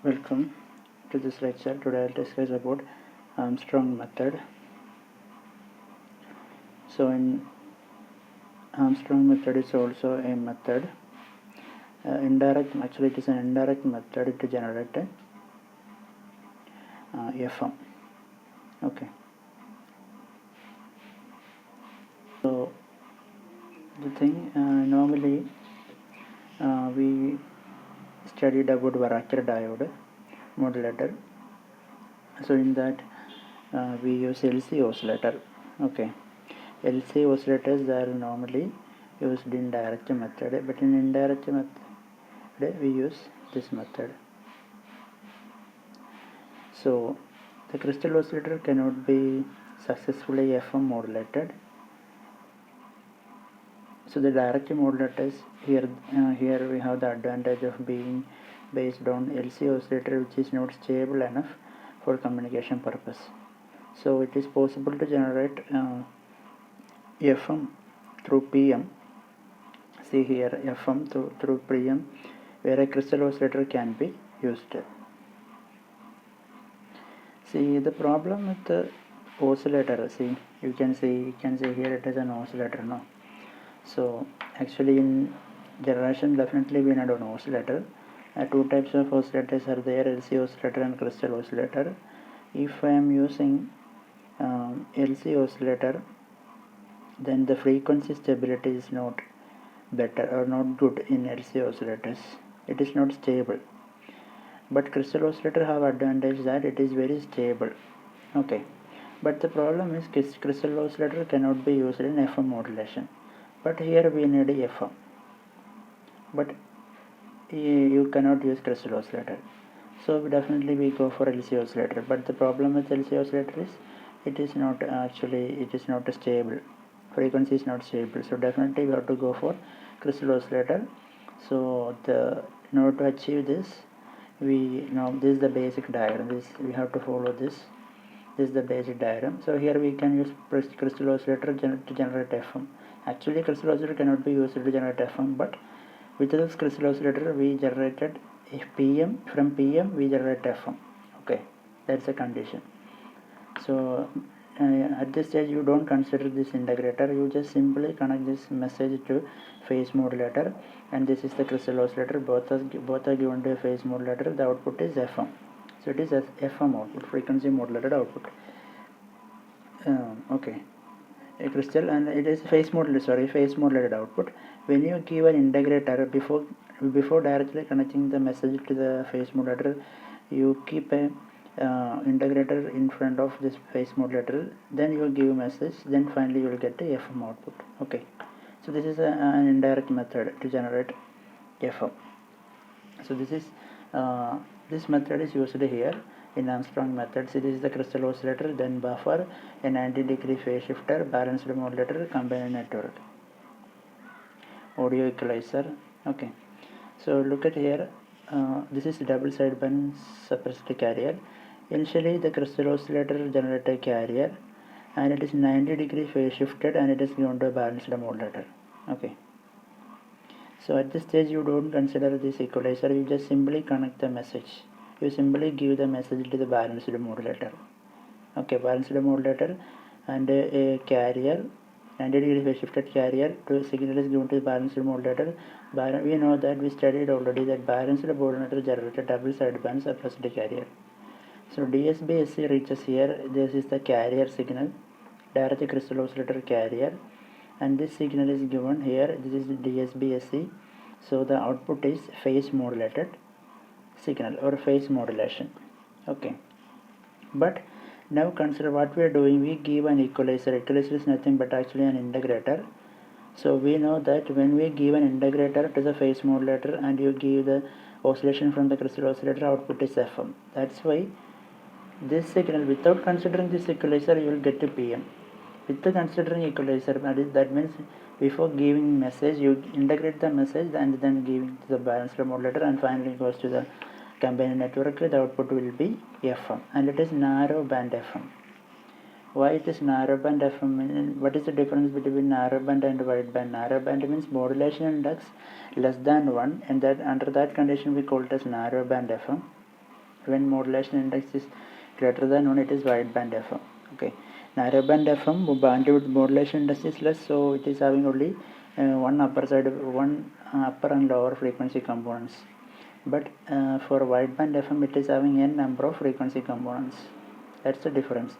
Welcome to this lecture. Today I'll discuss about Armstrong method. So in Armstrong method is also a method, actually it is an indirect method to generate FM. Okay. So the thing normally we studied about Varactor diode modulator. So in that we use LC oscillator. Okay. LC oscillators are normally used in direct method, but in indirect method we use this method. So the crystal oscillator cannot be successfully FM modulated. So the direct modulators here we have the advantage of being based on LC oscillator, which is not stable enough for communication purpose. So it is possible to generate FM through PM. See here, FM through PM, where a crystal oscillator can be used. See the problem with the oscillator. See, you can see here it is an oscillator, no? So actually in generation definitely we need an oscillator. Two types of oscillators are there: LC oscillator and crystal oscillator. If I am using LC oscillator, then the frequency stability is not better or not good in LC oscillators. It is not stable. But crystal oscillator have advantage that it is very stable. Okay. But the problem is crystal oscillator cannot be used in FM modulation. But here we need a FM. But you cannot use crystal oscillator. So definitely we go for LC oscillator. But the problem with LC oscillator is it is not stable. Frequency is not stable. So definitely we have to go for crystal oscillator. So in order to achieve this, we know this is the basic diagram. We have to follow this. This is the basic diagram. So here we can use crystal oscillator to generate FM. Actually crystal oscillator cannot be used to generate FM, but with this crystal oscillator we generated PM. From PM we generate FM. Okay, that's a condition. So at this stage you don't consider this integrator, you just simply connect this message to phase modulator, and this is the crystal oscillator. Both are given to a phase modulator. The output is FM. So it is FM output, frequency modulated output. Okay, a crystal, and it is phase modulated output. When you give an integrator, before directly connecting the message to the phase modulator, you keep a integrator in front of this phase modulator, then you will give message, then finally you will get the FM output. Okay, so this is an indirect method to generate FM. So this method is used here in Armstrong method. So this is the crystal oscillator, then buffer, a 90-degree phase shifter, balanced modulator, combined network, audio equalizer. Okay, so look at here, this is double sideband suppressed carrier. Initially the crystal oscillator generates a carrier, and it is 90-degree phase shifted, and it is given to a balanced modulator. Okay, so at this stage you don't consider this equalizer, you just simply connect the message. You simply give the message to the balanced modulator. Okay, balanced modulator and a carrier, 90-degree phase shifted carrier to signal is given to the balanced modulator. We know that we studied already that balanced modulator generated double sideband suppressed carrier. So DSB-SC reaches here. This is the carrier signal, direct crystal oscillator carrier, and this signal is given here. This is DSB-SC. So the output is phase modulated signal or phase modulation. Okay, but now consider what we are doing. We give an equalizer. Equalizer is nothing but actually an integrator. So we know that when we give an integrator to the phase modulator and you give the oscillation from the crystal oscillator, output is FM. That's why this signal, without considering this equalizer, you will get to PM. With the considering equalizer, that means before giving message, you integrate the message and then giving to the balanced modulator, and finally goes to the combined network. The output will be FM, and it is narrow band FM. Why it is narrow band FM? What is the difference between narrow band and wide band? Narrow band means modulation index less than 1, and that under that condition we call it as narrow band FM. When modulation index is greater than 1, it is wideband FM. Okay, narrowband FM bandwidth modulation index is less, so it is having only one upper and lower frequency components. But for wideband FM, it is having n number of frequency components. That's the difference.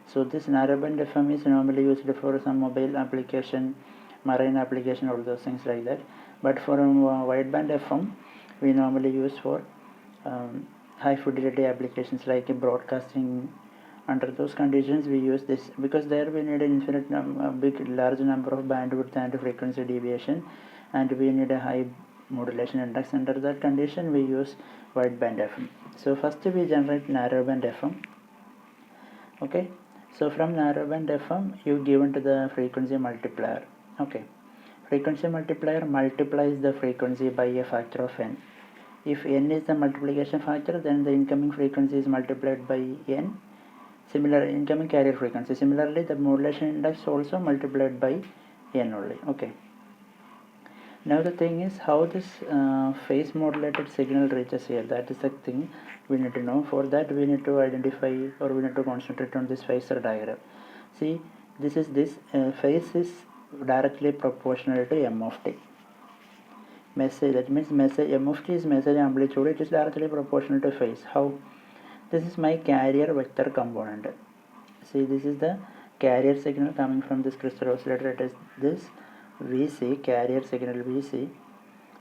So this narrowband FM is normally used for some mobile application, marine application, all those things like that. But for wideband FM, we normally use for high fidelity applications like broadcasting. Under those conditions, we use this because there we need an large number of bandwidth and frequency deviation, and we need a high modulation index. Under that condition, we use wideband FM. So first we generate narrowband FM. Okay, so from narrowband FM, you given to the frequency multiplier. Okay, frequency multiplier multiplies the frequency by a factor of n. If n is the multiplication factor, then the incoming frequency is multiplied by n. Similar incoming carrier frequency. Similarly, the modulation index also multiplied by n only. Okay. Now the thing is how this phase modulated signal reaches here. That is the thing we need to know. For that, we need to identify, or we need to concentrate on this phasor diagram. See, this phase is directly proportional to m of t. Message, that means message m of t is message amplitude. It is directly proportional to phase. How? This is my carrier vector component. See, this is the carrier signal coming from this crystal oscillator. It is this VC, carrier signal VC.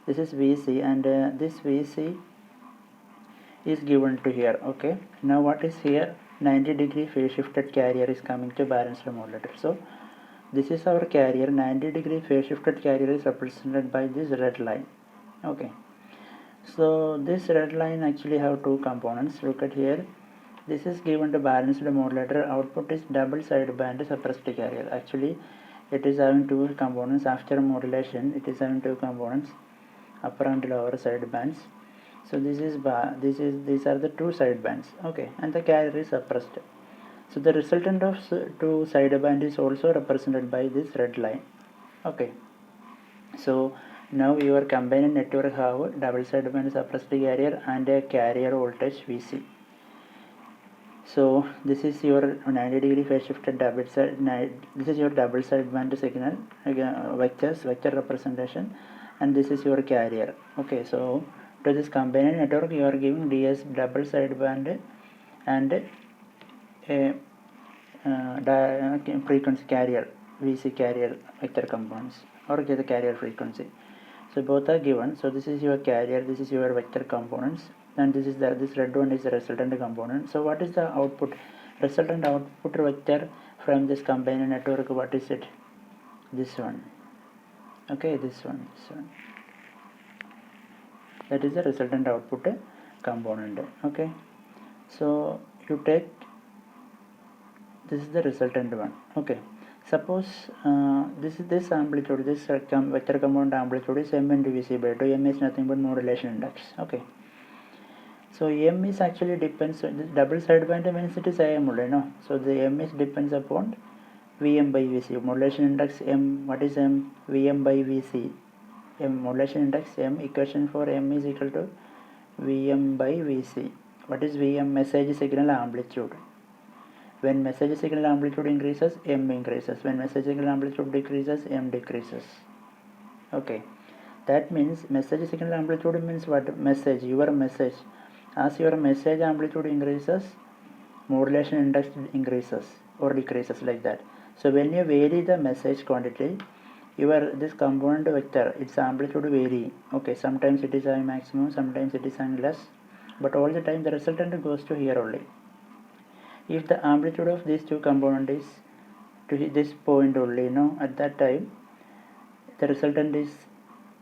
This is VC, and this VC is given to here. Okay, now what is here? 90-degree phase shifted carrier is coming to balanced modulator. So this is our carrier. 90-degree phase shifted carrier is represented by this red line. Okay, so this red line actually have two components. Look at here. This is given to balanced modulator. Output is double sideband suppressed carrier. Actually, it is having two components. After modulation, it is having two components, upper and lower side bands. So these are the two side bands. Okay, and the carrier is suppressed. So the resultant of two sideband is also represented by this red line. Okay, so now your combined network have double sideband suppressed carrier and a carrier voltage VC. So this is your 90-degree phase shifted double side. This is your double sideband signal vector representation, and this is your carrier. Okay, so to this combined network, you are giving DS double sideband and a frequency carrier VC carrier vector components, or get the carrier frequency. So both are given. So this is your carrier, this is your vector components, and this red one is the resultant component. So what is the output? Resultant output vector from this combined network, what is it? This one. Okay, this one. That is the resultant output component. Okay, so you take, this is the resultant one. Okay, suppose this amplitude, this vector component amplitude is m into Vc by 2. M is nothing but modulation index. Okay, so m is actually depends on this double sideband means it is Im only, no? So the m is depends upon Vm by Vc. Modulation index m, what is m? Vm by Vc. M modulation index m, equation for m is equal to Vm by Vc. What is Vm? Message signal amplitude. When message signal amplitude increases, m increases. When message signal amplitude decreases, m decreases. Okay, that means message signal amplitude means what? Message, your message. As your message amplitude increases, modulation index increases or decreases, like that. So when you vary the message quantity, this component vector, its amplitude vary. Okay, sometimes it is having maximum, sometimes it is having less, but all the time the resultant goes to here only. If the amplitude of these two components is to this point only, at that time the resultant is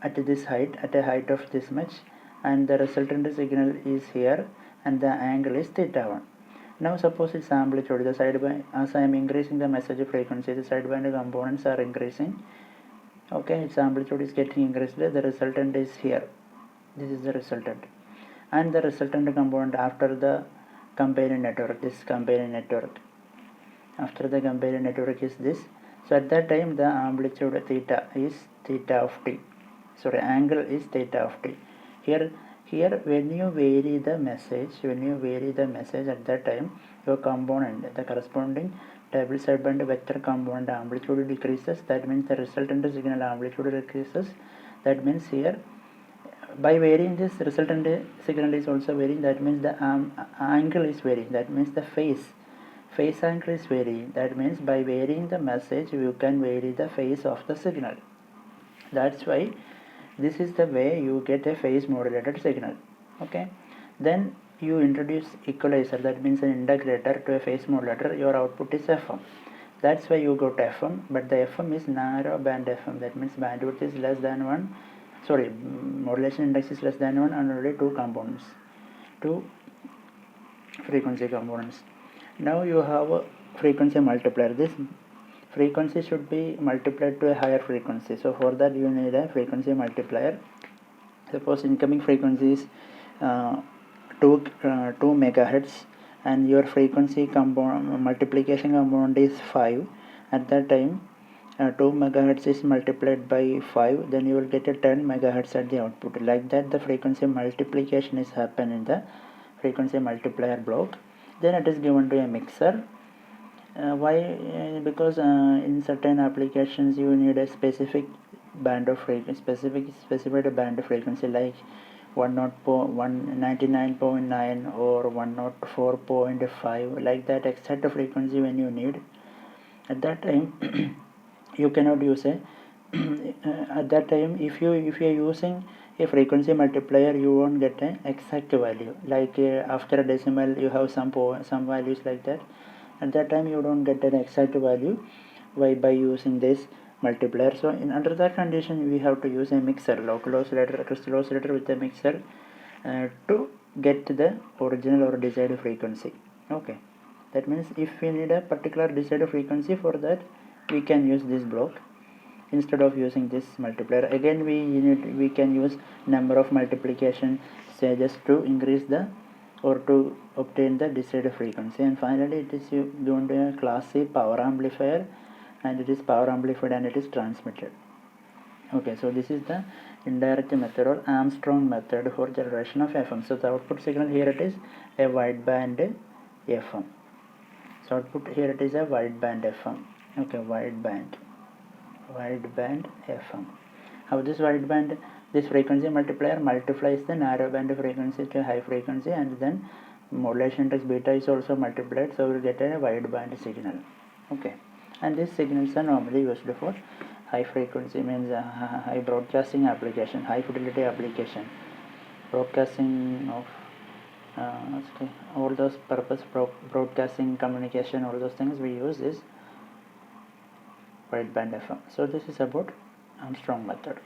at this height, at a height of this much, and the resultant signal is here, and the angle is theta1. Now suppose its amplitude, the sideband, as I am increasing the message frequency, the sideband components are increasing. Okay, its amplitude is getting increased. The resultant is here. This is the resultant, and the resultant component after the combined network, this combined network, after the combined network is this. So at that time the amplitude theta is theta of t. Sorry, angle is theta of t. Here here when you vary the message at that time, your component, the corresponding table sideband vector component amplitude decreases. That means the resultant signal amplitude decreases. That means here by varying this resultant signal is also varying. That means the angle is varying. That means the phase angle is varying. That means by varying the message you can vary the phase of the signal. That's why this is the way you get a phase modulated signal. Okay, then you introduce equalizer, that means an integrator to a phase modulator. Your output is FM. That's why you got FM, but the FM is narrow band FM. That means bandwidth is less than 1, sorry, modulation index is less than 1 and only 2 components, 2 frequency components. Now you have a frequency multiplier. This frequency should be multiplied to a higher frequency. So for that you need a frequency multiplier. Suppose incoming frequency is 2 megahertz and your frequency multiplication component is 5. At that time 2 megahertz is multiplied by 5, then you will get a 10 megahertz at the output. Like that the frequency multiplication is happen in the frequency multiplier block. Then it is given to a mixer. Why? Because in certain applications you need a specific band of frequency, specified band of frequency, like 199.9 or 104.5, like that exact frequency when you need. At that time you cannot use a at that time if you are using a frequency multiplier, you won't get an exact value. Like after a decimal you have some values like that. At that time you don't get an exact value by using this multiplier. So under that condition we have to use a mixer, local oscillator, crystal oscillator with a mixer to get the original or desired frequency. Okay, that means if we need a particular desired frequency, for that we can use this block instead of using this multiplier. Again we can use number of multiplication stages to increase the or to obtain the desired frequency. And finally it is given to a class C power amplifier, and it is power amplified and it is transmitted. Okay, so this is the indirect method or Armstrong method for generation of FM. So the output signal here it is a wideband FM. So output here it is a wideband FM. Okay, wideband FM. How this wideband, this frequency multiplier multiplies the narrow band frequency to high frequency, and then modulation index beta is also multiplied, so we will get a wideband signal. Okay, and these signals are normally used for high frequency, means high broadcasting application, high fidelity application, broadcasting of all those purpose broadcasting, communication, all those things we use this wideband FM. So this is about Armstrong method.